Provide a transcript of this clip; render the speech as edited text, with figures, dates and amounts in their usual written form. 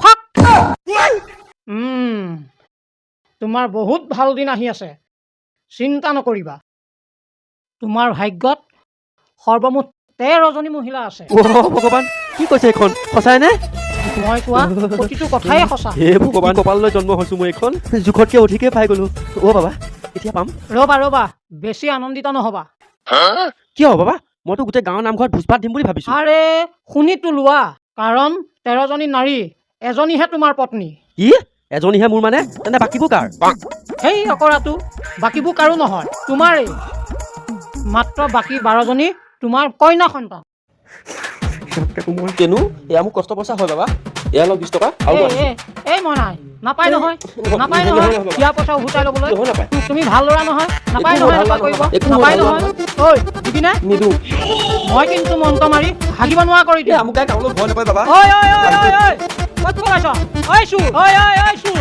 ফাক তোমাৰ বহুত ভাল দিন আহি আছে, চিন্তা নকৰিবা। তোমাৰ ভাগ্যত সৰ্বমুঠ 13জনী মহিলা আছে। ভগৱান, কি কৈছে এইখন সঁচাই নে? মই কোৱা প্ৰতিটো কথাই সঁচা। হে ভগৱান, কপাললৈ জন্ম হৈছো মই এইখন, জোখতকৈ অধিকে পাই গলো। বাবা, এতিয়া পাম? ৰ'বা, বেছি আনন্দিত নহবা। কিয় বাবা? মইতো গোটেই গাঁৱৰ নামঘৰত ভোজ ভাত দিম বুলি ভাবিছো। আৰে শুনিতো লোৱা, কাৰণ 13জনী নাৰী, এজনীহে তোমাৰ পত্নী। কি? এজনীহে মোৰ মানে? তেনে বাকীবোৰ কাৰ? সেই অকৰাটো বাকীবোৰ কাৰো নহয়, তোমাৰেই। মাত্ৰ বাকী 12জনী তোমাৰ কন্যা সন্তান। কেনো এয়া মোক কষ্ট পইচা হয় বাবা। এয়া লওক 20 টকা আৰু এই মই নাপায় নহয় ইয়াৰ পইচা উভতাই ল'বলৈ। তুমি ভাল ল'ৰা নহয়, নাপায় নহয় এনেকুৱা কৰিব, নাপায় নহয়। ঐ দিবিনে? নিদো। মই কিন্তু মন্ত্ৰ মাৰি হাগিব নোৱাৰা কৰি দিম। মোক গাই কামলৈ ভয় নাপায় বাবা। ক'ত পলাইছ? ঐ চোৰ, ঐ চোৰ।